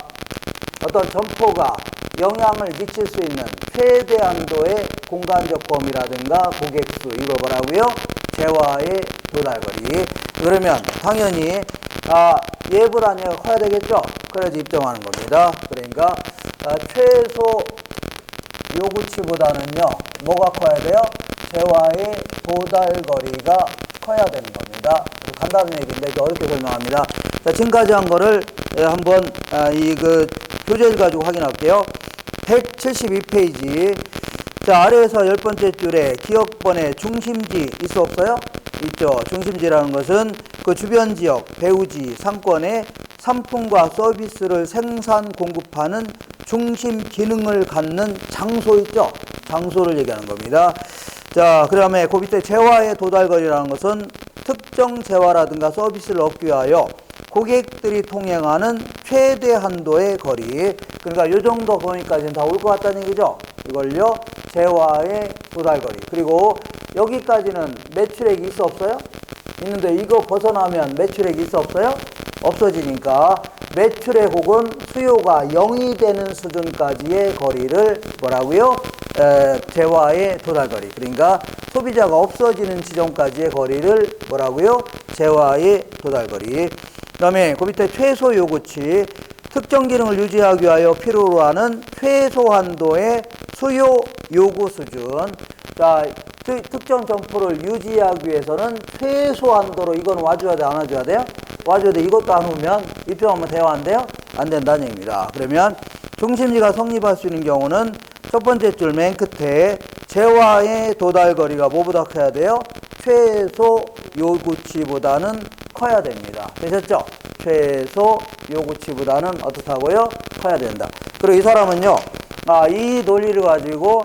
어떤 점포가 영향을 미칠 수 있는 최대한도의 공간적 범위라든가 고객수, 이걸 뭐라고요? 재화의 도달거리. 그러면 당연히 예부란 얘가 커야 되겠죠? 그래야지 입점하는 겁니다. 그러니까 최소 요구치보다는요, 뭐가 커야 돼요? 재화의 도달거리가 커야 되는 겁니다. 간단한 얘기인데 어렵게 설명합니다. 자, 지금까지 한 거를 한번 교재를 가지고 확인할게요. 172페이지. 자, 아래에서 10번째 줄에 기억번의 중심지 있어 없어요? 있죠. 중심지라는 것은 그 주변 지역, 배후지, 상권의 상품과 서비스를 생산 공급하는 중심 기능을 갖는 장소 있죠? 장소를 얘기하는 겁니다. 자, 그 다음에 그 밑에 재화의 도달거리라는 것은 특정 재화라든가 서비스를 얻기 위하여 고객들이 통행하는 최대 한도의 거리. 그러니까 요 정도 거리까지는 다 올 것 같다는 얘기죠. 이걸요, 재화의 도달거리. 그리고 여기까지는 매출액이 있어 없어요? 있는데 이거 벗어나면 매출액이 있어 없어요? 없어지니까 매출액 혹은 수요가 0이 되는 수준까지의 거리를 뭐라고요? 재화의 도달거리. 그러니까 소비자가 없어지는 지점까지의 거리를 뭐라고요? 재화의 도달거리. 그 다음에 그 밑에 최소 요구치, 특정 기능을 유지하기 위하여 필요로 하는 최소 한도의 수요 요구 수준. 자, 특정 점포를 유지하기 위해서는 최소 한도로 이건 와줘야 돼, 안 와줘야 돼요? 와줘야 돼. 이것도 안 오면 입증하면 돼요, 안 돼요? 안 된다는 얘기입니다. 그러면 중심지가 성립할 수 있는 경우는 첫 번째 줄 맨 끝에 재화의 도달거리가 뭐보다 커야 돼요? 최소 요구치보다는 커야 됩니다. 되셨죠? 최소 요구치보다는 어떻다고요? 커야 된다. 그리고 이 사람은요, 이 논리를 가지고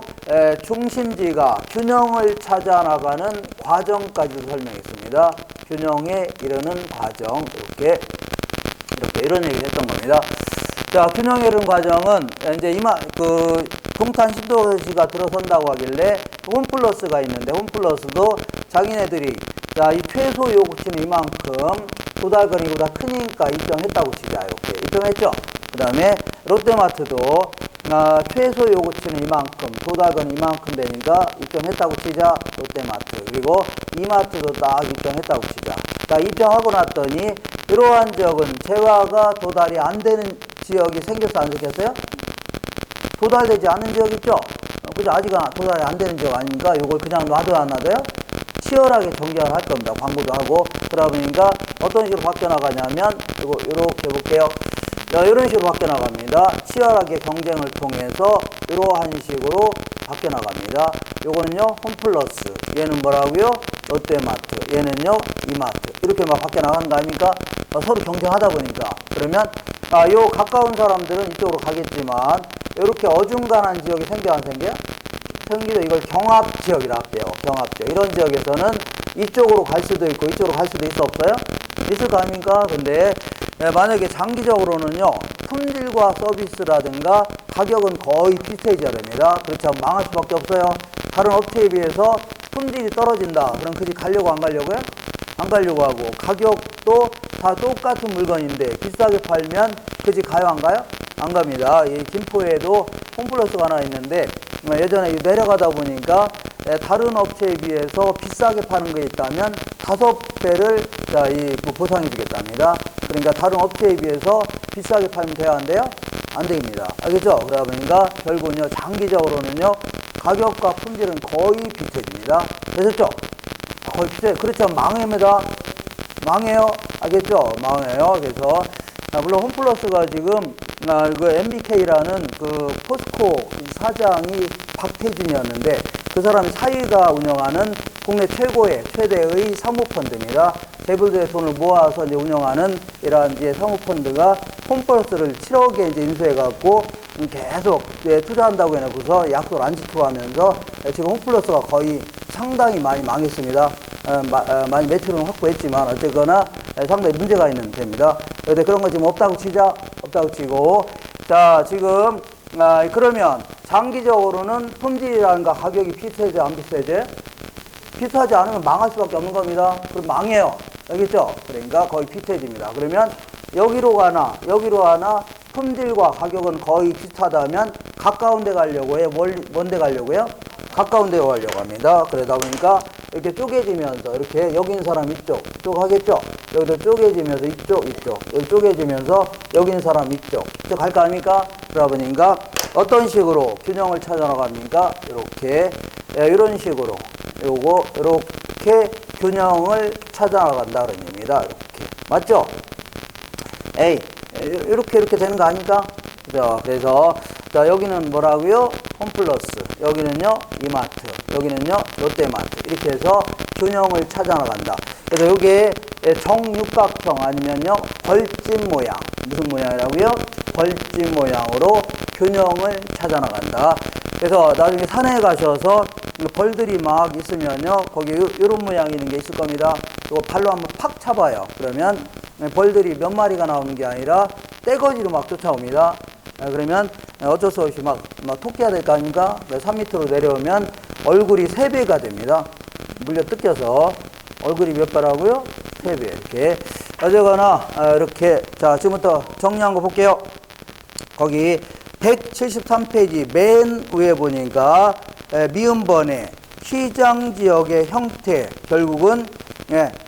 중심지가 균형을 찾아 나가는 과정까지도 설명했습니다. 균형에 이르는 과정, 이렇게 이런 얘기를 했던 겁니다. 자, 균형에 이르는 과정은 이제 동탄 신도시가 들어선다고 하길래 홈플러스가 있는데, 홈플러스도 자기네들이 자, 이 최소 요구치는 이만큼 도달거리보다 크니까 입증했다고 치자. 이렇게 입증했죠. 그 다음에 롯데마트도 최소 요구치는 이만큼, 도달거리 이만큼 되니까 입증했다고 치자. 롯데마트. 그리고 이마트도 딱 입증했다고 치자. 자, 입증하고 났더니 이러한 지역은 재화가 도달이 안 되는 지역이 생겼어, 안 생겼어요? 도달되지 않는 지역 있죠? 그죠? 아직 도달이 안 되는 지역 아닙니까? 이걸 그냥 놔둬야 안 놔둬요? 치열하게 경쟁을 할 겁니다. 광고도 하고. 그러다 보니까 어떤 식으로 바뀌어나가냐면, 이렇게 볼게요. 자, 이런 식으로 바뀌어나갑니다. 치열하게 경쟁을 통해서 이러한 식으로 바뀌어나갑니다. 요거는요, 홈플러스. 얘는 뭐라고요? 롯데마트. 얘는요, 이마트. 이렇게 막 바뀌어나가는 거 아닙니까? 서로 경쟁하다 보니까. 그러면, 요 가까운 사람들은 이쪽으로 가겠지만, 이렇게 어중간한 지역이 생겨, 안 생겨요? 생기도 이걸 경합지역이라 할게요. 경합지역. 이런 지역에서는 이쪽으로 갈 수도 있고 이쪽으로 갈 수도 있어 없어요? 있을 거 아닙니까? 근데 만약에 장기적으로는요, 품질과 서비스라든가 가격은 거의 비슷해져야 됩니다. 그렇지 않으면 망할 수밖에 없어요. 다른 업체에 비해서 품질이 떨어진다. 그럼 그 집 가려고 안 가려고요? 안 가려고 하고, 가격도 다 똑같은 물건인데 비싸게 팔면 그 집 가요, 안 가요? 안 갑니다. 이 김포에도 홈플러스가 하나 있는데, 예전에 내려가다 보니까 다른 업체에 비해서 비싸게 파는 게 있다면 5배를 보상해 주겠답니다. 그러니까 다른 업체에 비해서 비싸게 팔면 돼야 안 돼요? 안 됩니다. 알겠죠? 그러다 보니까 결국은요, 장기적으로는요, 가격과 품질은 거의 비슷해집니다. 되셨죠? 거의 비슷해. 그렇지 않으면 망합니다. 망해요. 알겠죠? 망해요. 그래서 물론 홈플러스가 지금 그 MBK라는 그 포스코 사장이 박태진이었는데, 그 사람이 사위가 운영하는 국내 최대의 사모펀드입니다. 재벌들의 돈을 모아서 이제 운영하는 이러한 이제 사모펀드가 홈플러스를 7억에 이제 인수해갖고 계속 투자한다고 해놓고서 약속을 안 지키고 하면서 지금 홈플러스가 거의 상당히 많이 망했습니다. 많이 매출은 확보했지만 어쨌거나 상당히 문제가 있는 데입니다. 그런데 그런 거 지금 없다고 치자. 없다고 치고. 자, 지금 그러면 장기적으로는 품질이라든가 가격이 비슷해져, 안 비슷해져? 비슷하지 않으면 망할 수밖에 없는 겁니다. 그럼 망해요. 알겠죠? 그러니까 거의 비슷해집니다. 그러면 여기로 가나 품질과 가격은 거의 비슷하다면 가까운 데 가려고 해요? 먼 데 가려고 해요? 가까운 데 가려고 합니다. 그러다 보니까 이렇게 쪼개지면서, 이렇게 여기 있는 사람 이쪽 하겠죠? 여기도 쪼개지면서 이쪽. 여기 쪼개지면서 여기 있는 사람 이쪽 갈 거 아닙니까? 그러다 보니까 어떤 식으로 균형을 찾아 나갑니까? 이렇게, 이런 식으로, 이렇게 균형을 찾아 나간다 그런 얘기입니다. 이렇게. 맞죠? 이렇게 되는 거 아닙니까? 그래서, 자, 여기는 뭐라고요? 홈플러스. 여기는요, 이마트. 여기는요, 롯데마트. 이렇게 해서 균형을 찾아 나간다. 그래서 여기에 정육각형 아니면요 벌집 모양, 무슨 모양이라고요? 벌집 모양으로 균형을 찾아 나간다. 그래서 나중에 산에 가셔서 벌들이 막 있으면요 거기 이런 모양이 있는 게 있을 겁니다. 이거 발로 한번 팍 차봐요. 그러면 벌들이 몇 마리가 나오는 게 아니라 떼거지로 막 쫓아옵니다. 그러면 어쩔 수 없이 막 토끼가 될 거 아닙니까? 산 밑으로 내려오면 얼굴이 3배가 됩니다. 물려 뜯겨서 얼굴이 몇 배라고요? 3배. 이렇게. 어쨌거나 이렇게. 자, 지금부터 정리한 거 볼게요. 거기 173페이지 맨 위에 보니까 미음번의 시장지역의 형태, 결국은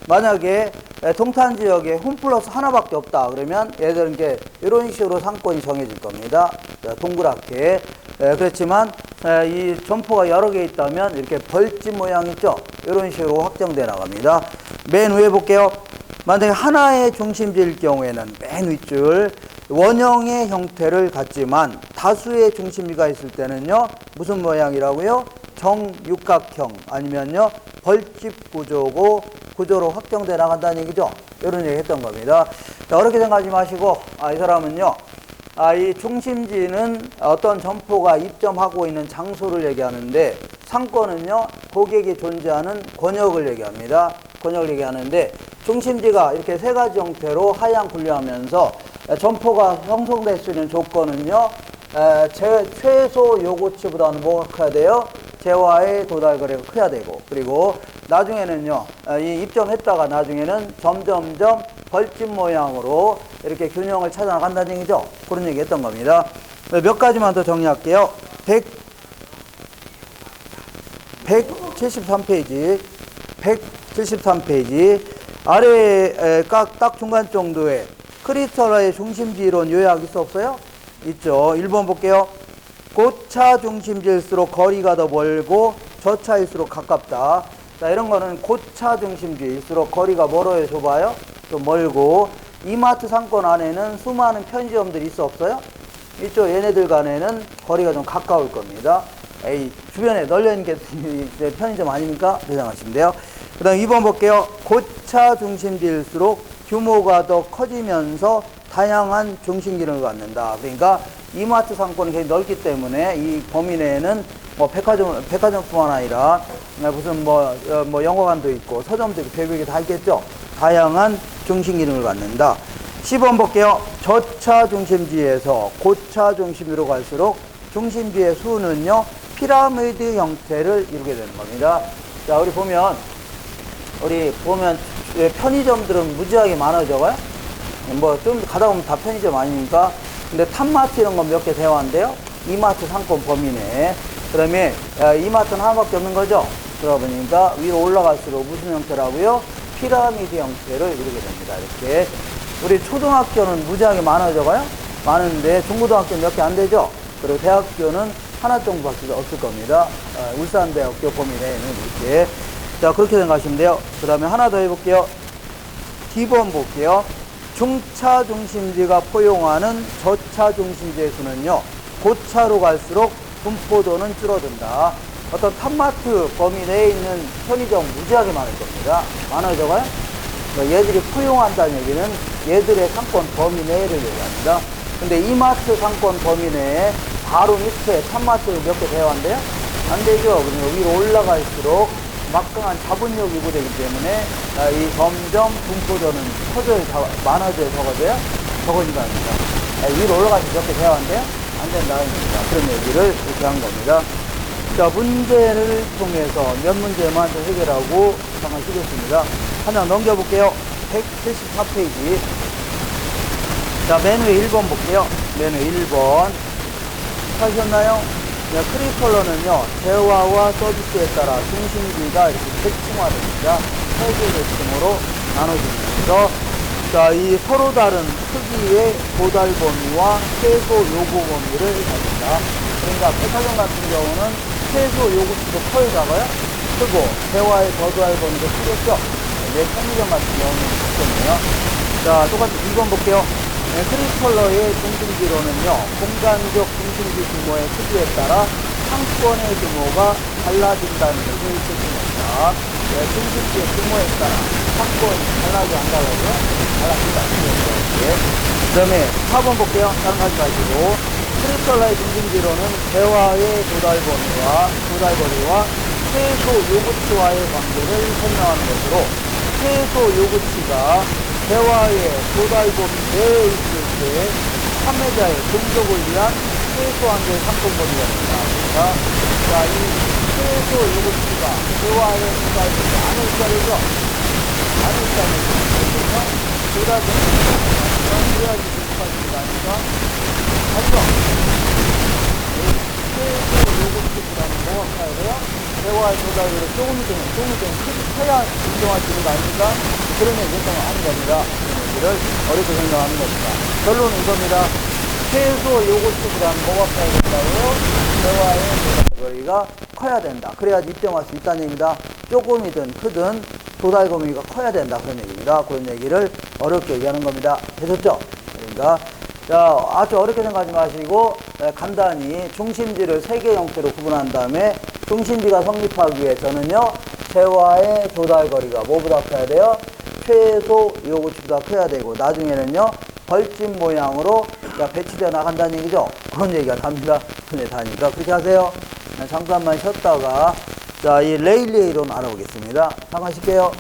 만약에 동탄지역에 홈 플러스 하나밖에 없다 그러면 얘들은 이제 이런 식으로 상권이 정해질 겁니다. 동그랗게. 그렇지만 이 점포가 여러 개 있다면 이렇게 벌집 모양 있죠? 이런 식으로 확정돼 나갑니다. 맨 위에 볼게요. 만약에 하나의 중심지일 경우에는 맨 윗줄 원형의 형태를 갖지만 다수의 중심지가 있을 때는요 무슨 모양이라고요? 정육각형 아니면요 벌집 구조로 확정돼 나간다는 얘기죠. 이런 얘기 했던 겁니다. 자, 어렵게 생각하지 마시고 이 사람은요 이 중심지는 어떤 점포가 입점하고 있는 장소를 얘기하는데 상권은요 고객이 존재하는 권역을 얘기합니다. 권역을 얘기하는데 중심지가 이렇게 3가지 형태로 하향 분류하면서 점포가 형성될 수 있는 조건은요 최소 요구치보다는 뭐가 커야 돼요? 재화의 도달 거래가 커야 되고, 그리고 나중에는요 이 입점했다가 나중에는 점점점 벌집 모양으로 이렇게 균형을 찾아 나간다는 얘기죠. 그런 얘기 했던 겁니다. 몇 가지만 더 정리할게요. 173페이지 아래에 딱 중간 정도에 크리스탈화의 중심지 이론 요약 있어 없어요? 있죠. 1번 볼게요. 고차 중심지일수록 거리가 더 멀고 저차일수록 가깝다. 자, 이런 거는 고차 중심지일수록 거리가 멀어요, 좁아요? 좀 멀고. 이마트 상권 안에는 수많은 편의점들이 있어 없어요? 있죠. 얘네들 간에는 거리가 좀 가까울 겁니다. 주변에 널려있는 게 편의점 아닙니까? 배상하시면 돼요. 그 다음 2번 볼게요. 고차 중심지일수록 규모가 더 커지면서 다양한 중심기능을 갖는다. 그러니까 이마트 상권이 굉장히 넓기 때문에 이 범위 내에는 뭐 백화점뿐만 아니라 무슨 뭐 영화관도 있고 서점도 있고 별별게 다 있겠죠. 다양한 중심기능을 갖는다. 10번 볼게요. 저차 중심지에서 고차 중심지로 갈수록 중심지의 수는요 피라미드 형태를 이루게 되는 겁니다. 자, 우리 보면 편의점들은 무지하게 많아져요. 뭐 좀 가다 보면 다 편의점 아닙니까? 근데 탑마트 이런 건 몇 개 대화인데요. 이마트 상권 범위 내에. 그다음에 이마트는 하나밖에 없는 거죠. 그러다 보니까 위로 올라갈수록 무슨 형태라고요? 피라미드 형태를 이루게 됩니다. 이렇게. 우리 초등학교는 무지하게 많아져요. 많은데 중고등학교는 몇 개 안 되죠. 그리고 대학교는 하나 정도밖에 없을 겁니다. 울산대학교 범위 내에는 이렇게. 자, 그렇게 생각하시면 돼요. 그 다음에 하나 더 해볼게요. D번 볼게요. 중차 중심지가 포용하는 저차 중심지의 수는요, 고차로 갈수록 분포도는 줄어든다. 어떤 탑마트 범위 내에 있는 편의점 무지하게 많을 겁니다. 많아져가요? 얘들이 포용한다는 얘기는 얘들의 상권 범위 내를 얘기합니다. 근데 이마트 상권 범위 내에 바로 밑에 탑마트 몇 개 대화인데요? 안 되죠. 그러니까 위로 올라갈수록 막강한 자본력이 요구되기 때문에 이 점점 분포도는 많아져요, 적어져요? 적어진다 합니다. 위로 올라가서 몇 개 대화인데요? 안 된다는 얘기입니다. 그런 얘기를 이렇게 한 겁니다. 자, 문제를 통해서 몇 문제만 더 해결하고 잠깐 쉬겠습니다. 하나 넘겨볼게요. 174페이지. 자, 맨 위에 1번 볼게요. 맨 위에 1번. 찾으셨나요? 네, 크리컬러는요, 대화와 서비스에 따라 중심지가 이렇게 계층화됩니다. 3개 계층으로 나눠지면서, 자, 이 서로 다른 크기의 도달 범위와 최소 요구 범위를 가진다. 그러니까 백화점 같은 경우는 최소 요구치도 커요, 작아요? 크고, 대화의 도달 범위도 크겠죠? 네, 편의점 같은 경우는 작겠네요. 자, 똑같이 2번 볼게요. 네, 크리컬러의 중심지로는요, 공간적 중심지 규모의 크기에 따라 상권의 규모가 달라진다는 것을 뜻합니다. 중심지의 규모에 따라 사건이 달라져 안 달라져? 달라진다. 그 다음에 4번 볼게요. 다른 거 하지 마시고. 크리스탈라이즈 중심지로는 대화의 도달거리와 최소 요구치와의 관계를 설명하는 것으로 최소 요구치가 대화의 도달범위 내에 있을 때 판매자의 종족을 위한 최소한도의 상품범위가 됩니다. 그러니까 자, 이 최소 요구치가 대화의 도달범위 안에 있어야 되죠? 안에 있어야 되죠? 도달범위가 그래야지 비슷하지가 아니까 맞죠? 최소 요구치라는 뭐가 커야 돼요? 대화의 도달거리를 조금이 되면 커야 인정할 수 있는 거 아닙니까? 그러면 결정을 하는 겁니다. 얘기를 어렵게 생각하는 겁니다. 결론은 이겁니다. 최소 요구치보다는 뭐가 커야 된다고요? 대화의 도달거리가 커야 된다. 그래야지 입점할 수 있다는 얘기입니다. 조금이든 크든 도달거리가 커야 된다. 그런 얘기입니다. 그런 얘기를 어렵게 얘기하는 겁니다. 되셨죠? 그러니까 자, 아주 어렵게 생각하지 마시고 간단히 중심지를 3개 형태로 구분한 다음에 중심지가 성립하기 위해서는요, 대화의 도달거리가 뭐보다 커야 돼요? 최소 요구치보다 커야 되고, 나중에는요 벌집 모양으로 배치되어 나간다는 얘기죠. 그런 얘기가 답니다. 네, 다니까 그렇게 하세요. 잠깐만 쉬었다가 자, 이 레일리에 이론 알아보겠습니다. 잠깐 쉴게요.